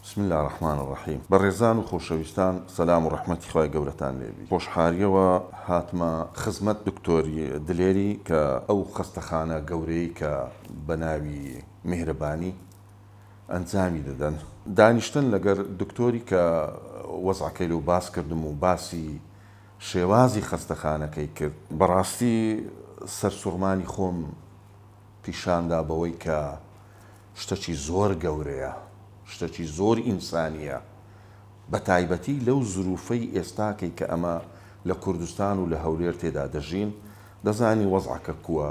بسم الله الرحمن الرحیم. بەڕێزان و خۆشەویستان، سەلام و ڕەحمەتی خوای گەورەتان لێبی. خۆشحاریەوە هاتمە خزمەت دکتۆری دلێری کە ئەو خەستەخانە گەورەی کە بە ناوی میهرەبانی ئەنجامی دەدەن. دانیشتن لەگەر دکتۆری کە وەزعەکەی لەو باس کردم و باسی شێوازی خەستەخانەکەی کرد. بەڕاستی سەرسوڕمانی خۆم پیشاندا بەوەی کە شتێکی زۆر گەورەیە، شتێکی زۆر ئینسانیە، بە تایبەتی لەو زروفەی ئێستاکەی کە ئەمە لە کوردستان و لە هەولێر تێدا دەژین. دەزانی وەزعەکە کووە،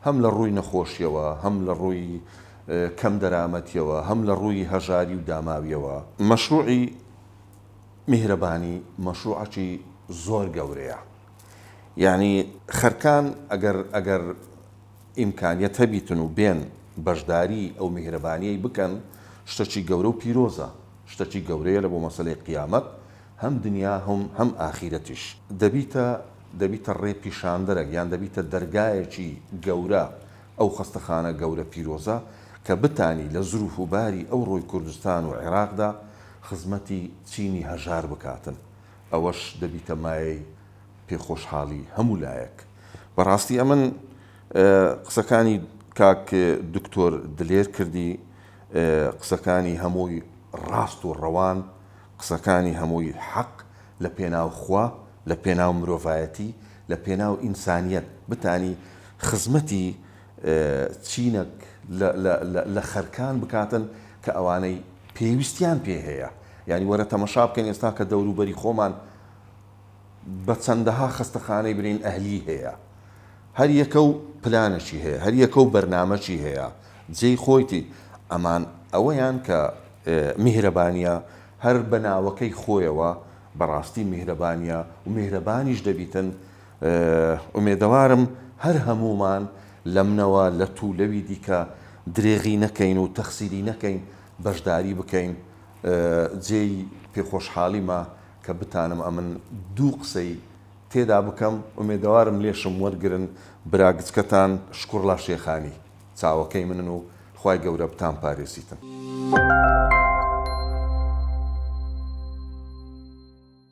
هەم لە ڕووی نەخۆشیەوە، هەم لە ڕووی کەم دەرامەتیەوە، هەم لە ڕووی هەژاری و داماویەوە. مەشروعی میهرەبانی مەشروعەکی زۆر گەورەیە. یعنی خەرکان ئەگەر ئیمکانیەت هەبیتن و بێن بەشداری ئەو میهرەبانیەی بکەن، شتێکی گەورە و پیرۆزە، شتێکی گەورەیە لە بۆ مەسەلەی قیامەت، هەم دنیا هەم ئاخیرەتیش. دەبیتە ڕێ پیشاندەرێک، یان دەبیتە دەرگایەکی گەورە ئەو خەستەخانە گەورە پیرۆزە کە بتانی لە زروف و باری ئەو ڕۆی کوردستان و عێراقدا خزمەتی چینی هەژار بکاتن. ئەوەش دەبیتە مایەی پێخۆشحاڵی هەموو لایەک. بەڕاستی ئەمن قسەکانی کاک دکتۆر دلێر کردی، قسەکانی هەمووی ڕاست و ڕەوان، قسەکانی هەمووی حەق لە پێناو خوا، لە پێناو مرۆڤایەتی، لە پێناو ئینسانیەت بتانی خزمەتی چینەک لە خەرکان بکاتن کە ئەوانەی پێویستیان پێ هەیە. یعنی وەرە تەمەشا بکەین ئێستا کە دەوروبەری خۆمان بە چەندەها خەستەخانەی برین ئەهلی هەیە، هەر یەکە و پلانێکی هەیە، هەر یەکە و بەرنامەکی هەیە، جێی خۆیتی. ئەمان ئەوەیان کە میهرەبانیە هەر بە ناوەکەی خۆیەوە بەڕاستی میهرەبانیە و میهرەبانیش دەبیتن. ئومێدەوارم هەر هەمومان لەمنەوە لە توولەوی دیکە درێغی نەکەین و تەخسیری نەکەین، بەشداری بکەین. جێی پێخۆشحاڵیمە کە بتانم ئەمن دوو قسەی تێدا بکەم. ئومێدەوارم لێشم وەرگرن براگچکەتان شکوڕلا شێخانی، چاوەکەی منن و خوای گەورە بتان پارێزیتن.